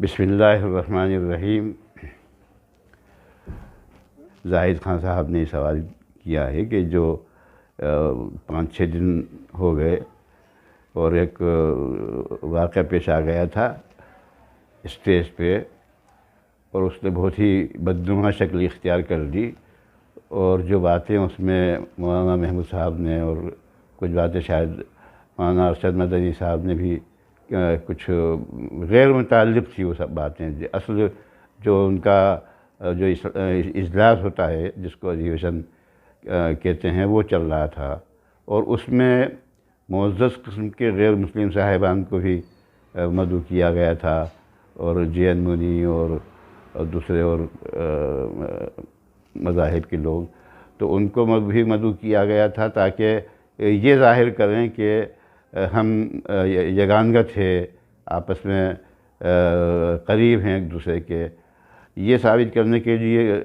بسم اللہ الرحمن الرحیم۔ زاہد خان صاحب نے سوال کیا ہے کہ جو 5-6 دن ہو گئے اور ایک واقعہ پیش آ گیا تھا اسٹیج پہ، اور اس نے بہت ہی بدنما شکل اختیار کر لی، اور جو باتیں اس میں مولانا محمود صاحب نے اور کچھ باتیں شاید مولانا ارشد مدنی صاحب نے بھی کچھ غیر متعلق تھی وہ سب باتیں۔ اصل جو ان کا جو اجلاس ہوتا ہے جس کو ادھیویشن کہتے ہیں وہ چل رہا تھا، اور اس میں معزز قسم کے غیر مسلم صاحبان کو بھی مدعو کیا گیا تھا، اور جے این منی اور دوسرے اور مذاہب کے لوگ، تو ان کو بھی مدعو کیا گیا تھا تاکہ یہ ظاہر کریں کہ ہم یگانگت ہے، آپس میں قریب ہیں ایک دوسرے کے، یہ ثابت کرنے کے لیے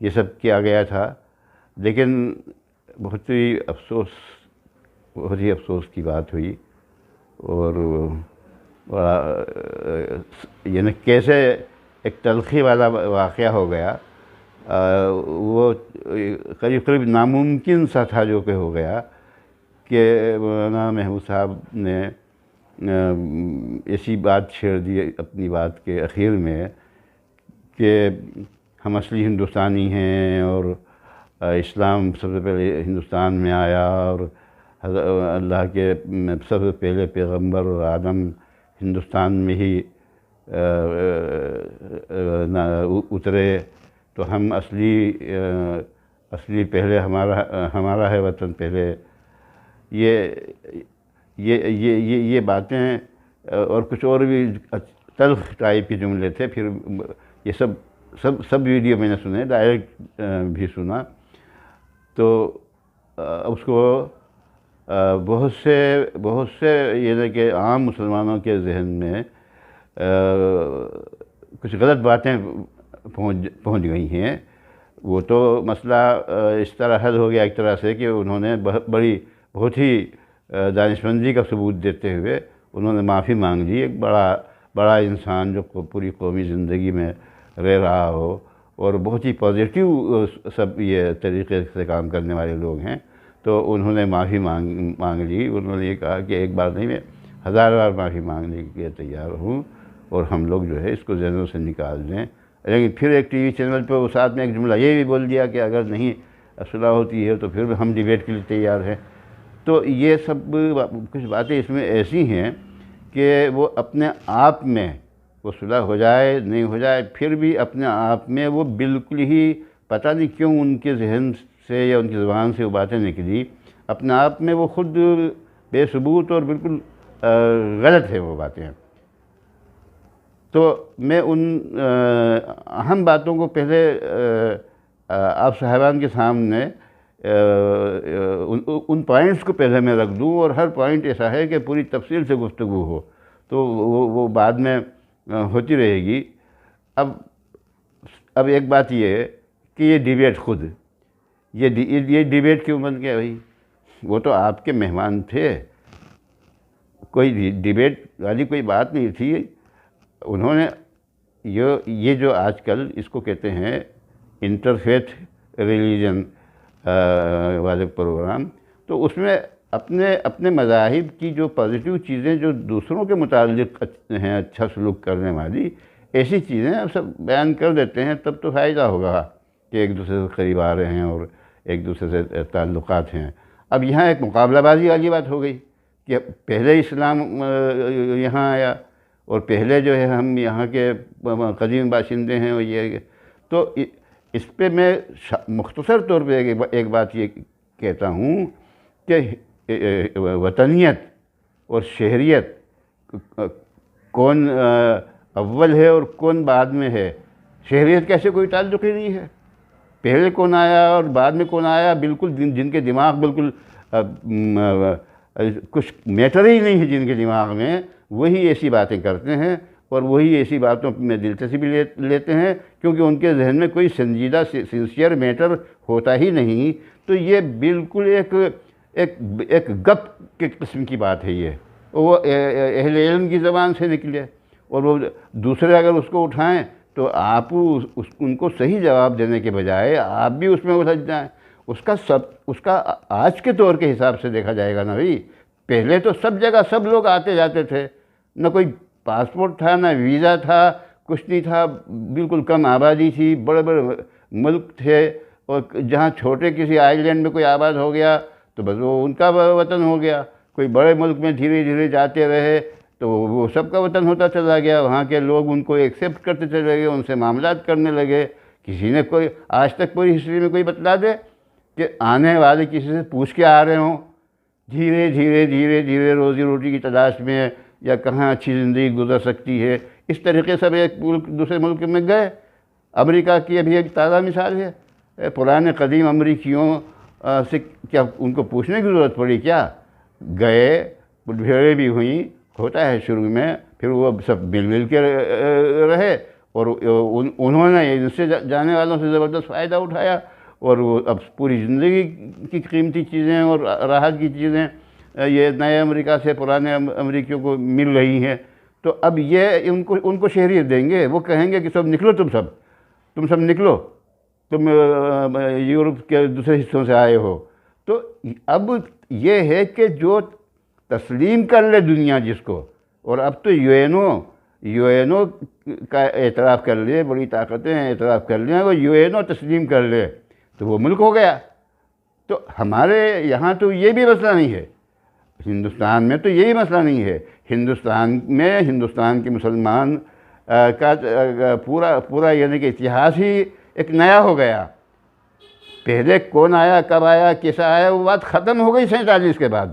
یہ سب کیا گیا تھا۔ لیکن بہت ہی افسوس کی بات ہوئی، اور یعنی کیسے ایک تلخی والا واقعہ ہو گیا، وہ قریب ناممکن سا تھا جو کہ ہو گیا کہ مولانا محمود صاحب نے ایسی بات چھیڑ دی اپنی بات کے اخیر میں کہ ہم اصلی ہندوستانی ہیں، اور اسلام سب سے پہلے ہندوستان میں آیا، اور اللہ کے سب سے پہلے پیغمبر اور آدم ہندوستان میں ہی اترے، تو ہم اصلی پہلے ہمارا ہے وطن پہلے۔ یہ باتیں اور کچھ اور بھی تلخ ٹائپ کے جملے تھے۔ پھر یہ سب ویڈیو میں نے سنے، ڈائریکٹ بھی سنا، تو اس کو بہت سے یہ کہ عام مسلمانوں کے ذہن میں کچھ غلط باتیں پہنچ گئی ہیں۔ وہ تو مسئلہ اس طرح حل ہو گیا ایک طرح سے کہ انہوں نے بہت ہی دانشمندی کا ثبوت دیتے ہوئے انہوں نے معافی مانگ لی۔ ایک بڑا انسان جو پوری قومی زندگی میں رہ رہا ہو، اور بہت ہی پازیٹیو سب یہ طریقے سے کام کرنے والے لوگ ہیں، تو انہوں نے معافی مانگ لی۔ انہوں نے یہ کہا کہ ایک بار نہیں، میں 1000 بار معافی مانگنے کے لیے تیار ہوں، اور ہم لوگ جو ہے اس کو ذہنوں سے نکال دیں۔ لیکن پھر ایک ٹی وی چینل پہ وہ ساتھ میں ایک جملہ یہ بھی بول دیا کہ اگر نہیں صلح ہوتی ہے تو پھر ہم ڈیبیٹ کے لیے تیار ہیں۔ تو یہ سب کچھ باتیں اس میں ایسی ہیں کہ وہ اپنے آپ میں، وہ صلح ہو جائے نہیں ہو جائے، پھر بھی اپنے آپ میں وہ بالکل ہی پتہ نہیں کیوں ان کے ذہن سے یا ان کی زبان سے وہ باتیں نکلی، اپنے آپ میں وہ خود بے ثبوت اور بالکل غلط ہیں وہ باتیں۔ تو میں ان اہم باتوں کو پہلے آپ صاحبان کے سامنے ان پوائنٹس کو پہلے میں رکھ دوں، اور ہر پوائنٹ ایسا ہے کہ پوری تفصیل سے گفتگو ہو، تو وہ بعد میں ہوتی رہے گی۔ اب ایک بات یہ ہے کہ یہ ڈیبیٹ خود یہ ڈیبیٹ کیوں بن گیا بھائی؟ وہ تو آپ کے مہمان تھے، کوئی ڈیبیٹ والی کوئی بات نہیں تھی۔ انہوں نے یہ جو آج کل اس کو کہتے ہیں انٹرفیتھ ریلیجن والے پروگرام، تو اس میں اپنے مذاہب کی جو پازیٹیو چیزیں جو دوسروں کے متعلق ہیں، اچھا سلوک کرنے والی ایسی چیزیں اب سب بیان کر دیتے ہیں، تب تو فائدہ ہوگا کہ ایک دوسرے سے قریب آ رہے ہیں اور ایک دوسرے سے تعلقات ہیں۔ اب یہاں ایک مقابلہ بازی والی بات ہو گئی کہ پہلے اسلام یہاں آیا، اور پہلے جو ہے ہم یہاں کے قدیم باشندے ہیں، اور یہ تو اس پہ میں مختصر طور پہ ایک بات یہ کہتا ہوں کہ وطنیت اور شہریت کون اول ہے اور کون بعد میں ہے، شہریت کا ایسے کوئی تعلق ہی نہیں ہے۔ پہلے کون آیا اور بعد میں کون آیا، بالکل جن کے دماغ بالکل کچھ میٹر ہی نہیں ہے جن کے دماغ میں، وہی ایسی باتیں کرتے ہیں، اور وہی ایسی باتوں میں دلچسپی لیتے ہیں، کیونکہ ان کے ذہن میں کوئی سنجیدہ سنسیئر میٹر ہوتا ہی نہیں۔ تو یہ بالکل ایک گپ کے قسم کی بات ہے، یہ وہ اہل علم کی زبان سے نکلے، اور وہ دوسرے اگر اس کو اٹھائیں تو آپ ان کو صحیح جواب دینے کے بجائے آپ بھی اس میں الجھ جائیں۔ اس کا آج کے دور کے حساب سے دیکھا جائے گا نا بھائی، پہلے تو سب جگہ سب لوگ آتے جاتے تھے، نہ کوئی پاسپورٹ تھا، نہ ویزا تھا، کچھ نہیں تھا، بالکل کم آبادی تھی، بڑے بڑے ملک تھے، اور جہاں چھوٹے کسی آئی لینڈ میں کوئی آباد ہو گیا تو بس وہ ان کا وطن ہو گیا، کوئی بڑے ملک میں دھیرے دھیرے جاتے رہے تو وہ سب کا وطن ہوتا چلا گیا، وہاں کے لوگ ان کو ایکسیپٹ کرتے چلے گئے، ان سے معاملات کرنے لگے۔ کسی نے کوئی آج تک پوری ہسٹری میں کوئی بتلا دے کہ آنے والے کسی سے پوچھ کے آ رہے ہوں، دھیرے دھیرے دھیرے دھیرے روزی روٹی کی تلاش میں، یا کہاں اچھی زندگی گزر سکتی ہے، اس طریقے سے ایک ملک دوسرے ملک میں گئے۔ امریکہ کی ابھی ایک تازہ مثال ہے، پرانے قدیم امریکیوں سے کیا ان کو پوچھنے کی ضرورت پڑی کیا؟ گئے، بھیڑیں بھی ہوئیں، ہوتا ہے شروع میں، پھر وہ سب مل مل کے رہے، اور انہوں نے ان سے جانے والوں سے زبردست فائدہ اٹھایا، اور وہ اب پوری زندگی کی قیمتی چیزیں اور راحت کی چیزیں یہ نئے امریکہ سے پرانے امریکیوں کو مل رہی ہیں۔ تو اب یہ ان کو شہریت دیں گے، وہ کہیں گے کہ سب نکلو، تم سب نکلو، تم یورپ کے دوسرے حصوں سے آئے ہو۔ تو اب یہ ہے کہ جو تسلیم کر لے دنیا جس کو، اور اب تو یو این او کا اعتراف کر لے، بڑی طاقتیں اعتراف کر لیں، وہ یو این او تسلیم کر لے تو وہ ملک ہو گیا۔ تو ہمارے یہاں تو یہ بھی مسئلہ نہیں ہے، ہندوستان میں تو یہی مسئلہ نہیں ہے۔ ہندوستان کے مسلمان کا پورا یعنی کہ اتہاس ہی ایک نیا ہو گیا۔ پہلے کون آیا، کب آیا، کیسا آیا، وہ بات ختم ہو گئی 47 کے بعد۔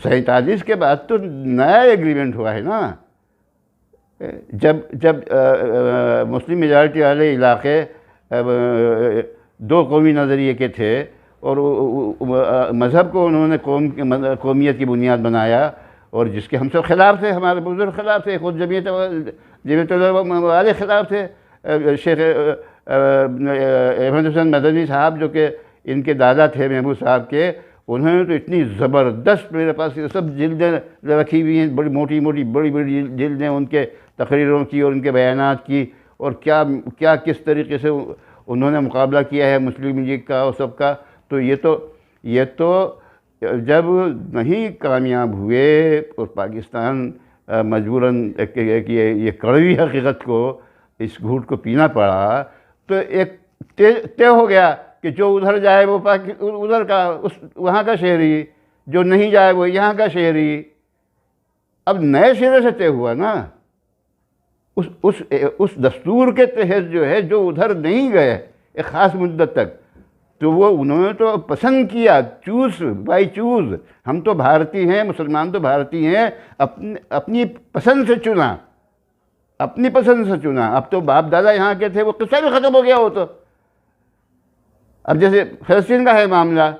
47 کے بعد تو نیا ایگریمنٹ ہوا ہے نا۔ جب مسلم میجارٹی والے علاقے دو قومی نظریے کے تھے، اور مذہب کو انہوں نے قومیت کی بنیاد بنایا، اور جس کے ہم سب خلاف تھے، ہمارے بزرگ خلاف تھے، خود جمعیت علماء والے خلاف تھے۔ شیخ احمد حسین مدنی صاحب جو کہ ان کے دادا تھے محمود صاحب کے، انہوں نے تو اتنی زبردست، میرے پاس یہ سب جلدیں رکھی ہوئی ہیں، بڑی موٹی بڑی جلدیں ان کے تقریروں کی اور ان کے بیانات کی، اور کیا کس طریقے سے انہوں نے مقابلہ کیا ہے مسلم لیگ کا اور سب کا۔ تو یہ تو جب نہیں کامیاب ہوئے اور پاکستان مجبوراً یہ کڑوی حقیقت کو، اس گھوٹ کو پینا پڑا، تو ایک طے ہو گیا کہ جو ادھر جائے وہ ادھر کا وہاں کا شہری، جو نہیں جائے وہ یہاں کا شہری۔ اب نئے سرے سے طے ہوا نا، اس دستور کے تحت جو ہے، جو ادھر نہیں گئے ایک خاص مدت تک، تو وہ انہوں نے تو پسند کیا، بائی چوز، ہم تو بھارتی ہیں، مسلمان تو بھارتی ہیں، اپنی پسند سے چنا، اب تو باپ دادا یہاں کے تھے، وہ قصہ بھی ختم ہو گیا ہو۔ تو اب جیسے فلسطین کا ہے معاملہ،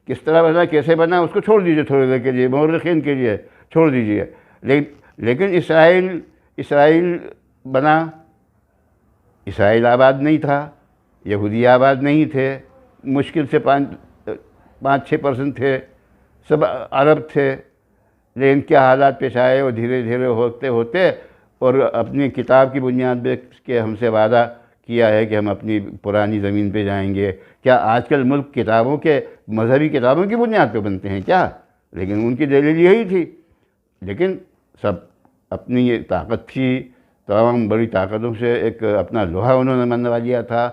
کس طرح بنا، کیسے بنا، اس کو چھوڑ دیجئے تھوڑی دیر کے لیے، مورخین کے لیے چھوڑ دیجئے۔ لیکن اسرائیل بنا، اسرائیل آباد نہیں تھا، یہودی آباد نہیں تھے، مشکل سے 5-6% تھے، سب عرب تھے، لیکن کیا حالات پیش آئے، اور دھیرے دھیرے ہوتے اور اپنی کتاب کی بنیاد پہ کہ ہم سے وعدہ کیا ہے کہ ہم اپنی پرانی زمین پہ جائیں گے۔ کیا آج کل ملک مذہبی کتابوں کی بنیاد پہ بنتے ہیں کیا؟ لیکن ان کی دلیل یہی تھی۔ لیکن سب اپنی یہ طاقت تھی، تمام بڑی طاقتوں سے ایک اپنا لوہا انہوں نے منوا لیا تھا،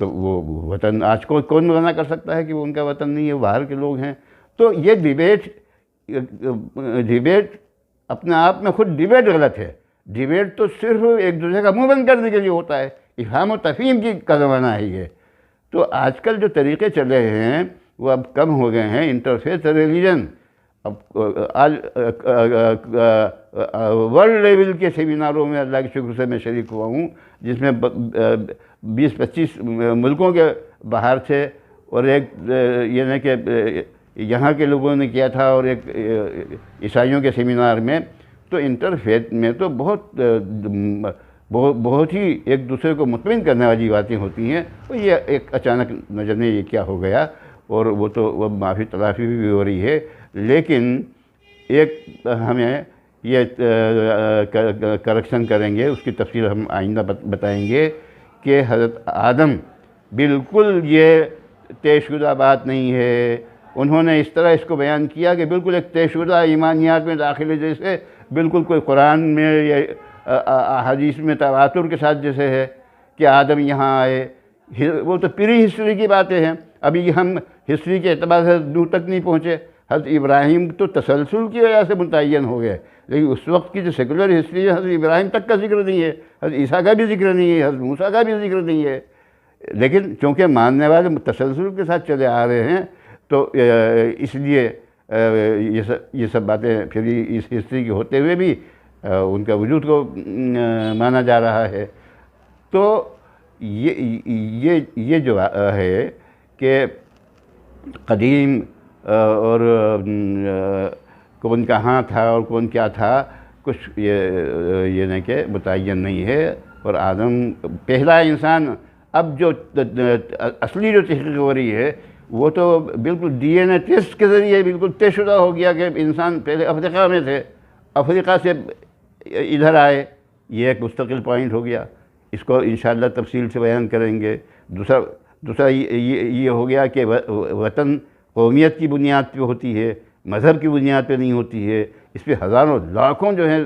تو وہ وطن آج کون منع کر سکتا ہے کہ وہ ان کا وطن نہیں ہے، وہ باہر کے لوگ ہیں۔ تو یہ ڈیبیٹ اپنے آپ میں خود ڈیبیٹ غلط ہے۔ ڈیبیٹ تو صرف ایک دوسرے کا منہ بند کرنے کے لیے ہوتا ہے، افہام و تفہیم کی کا زمانہ ہے یہ۔ تو آج کل جو طریقے چلے ہیں وہ اب کم ہو گئے ہیں، انٹرفیتھ ریلیجن۔ اب آج ورلڈ لیول کے سیمیناروں میں اللہ کے شکر سے میں شریک ہوا ہوں، جس میں 20-25 ملکوں کے باہر تھے، اور ایک یہ نہیں کہ یہاں کے لوگوں نے کیا تھا، اور ایک عیسائیوں کے سیمینار میں۔ تو انٹرفیتھ میں تو بہت ہی ایک دوسرے کو مطمئن کرنے والی باتیں ہوتی ہیں، اور یہ ایک اچانک نظر نہیں یہ کیا ہو گیا، اور وہ معافی تلافی بھی ہو رہی ہے۔ لیکن ایک ہمیں یہ کریکشن کریں گے، اس کی تفصیل ہم آئندہ بتائیں گے کہ حضرت آدم بالکل یہ طے شدہ بات نہیں ہے۔ انہوں نے اس طرح اس کو بیان کیا کہ بالکل ایک طے شدہ ایمانیات میں داخل ہے، جیسے بالکل کوئی قرآن میں یا احادیث میں تواتر کے ساتھ جیسے ہے کہ آدم یہاں آئے۔ وہ تو پری ہسٹری کی باتیں ہیں، ابھی ہم ہسٹری کے اعتبار سے دور تک نہیں پہنچے۔ حضرت ابراہیم تو تسلسل کی وجہ سے متعین ہو گئے، لیکن اس وقت کی جو سیکولر ہسٹری ہے حضرت ابراہیم تک کا ذکر نہیں ہے، حضرت عیسیٰ کا بھی ذکر نہیں ہے، حضرت موسیٰ کا بھی ذکر نہیں ہے۔ لیکن چونکہ ماننے والے تسلسل کے ساتھ چلے آ رہے ہیں تو اس لیے یہ سب باتیں پھر اس ہسٹری کے ہوتے ہوئے بھی ان کا وجود کو مانا جا رہا ہے۔ تو یہ جو ہے کہ قدیم اور کون کہاں تھا اور کون کیا تھا، کچھ یہ نہیں کہ متعین نہیں ہے۔ اور آدم پہلا انسان، اب جو اصلی جو تحقیق ہو رہی ہے وہ تو بالکل ڈی این اے ٹیسٹ کے ذریعے بالکل طے شدہ ہو گیا کہ انسان پہلے افریقہ میں تھے، افریقہ سے ادھر آئے، یہ ایک مستقل پوائنٹ ہو گیا۔ اس کو انشاءاللہ تفصیل سے بیان کریں گے۔ دوسرا یہ ہو گیا کہ وطن قومیت کی بنیاد پہ ہوتی ہے، مذہب کی بنیاد پہ نہیں ہوتی ہے۔ اس پہ ہزاروں لاکھوں جو ہیں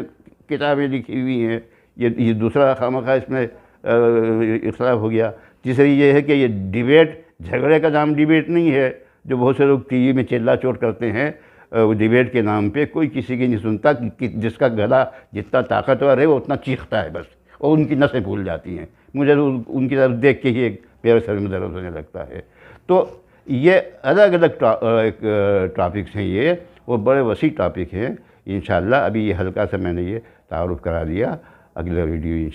کتابیں لکھی ہوئی ہیں، یہ دوسرا خواہ اس میں اختلاف ہو گیا۔ تیسری یہ ہے کہ یہ ڈیبیٹ، جھگڑے کا نام ڈیبیٹ نہیں ہے، جو بہت سے لوگ ٹی وی میں چلا چوٹ کرتے ہیں، وہ ڈیبیٹ کے نام پہ کوئی کسی کی نہیں سنتا، جس کا گلا جتنا طاقتور ہے وہ اتنا چیختا ہے بس، اور ان کی نسیں پھول جاتی ہیں۔ مجھے ان کی طرف دیکھ کے ہی میرے سر میں درد ہونے لگتا ہے۔ تو یہ الگ الگ ٹاپکس ہیں، یہ وہ بڑے وسیع ٹاپک ہیں۔ انشاءاللہ ابھی یہ ہلکا سا میں نے یہ تعارف کرا دیا، اگلا ویڈیو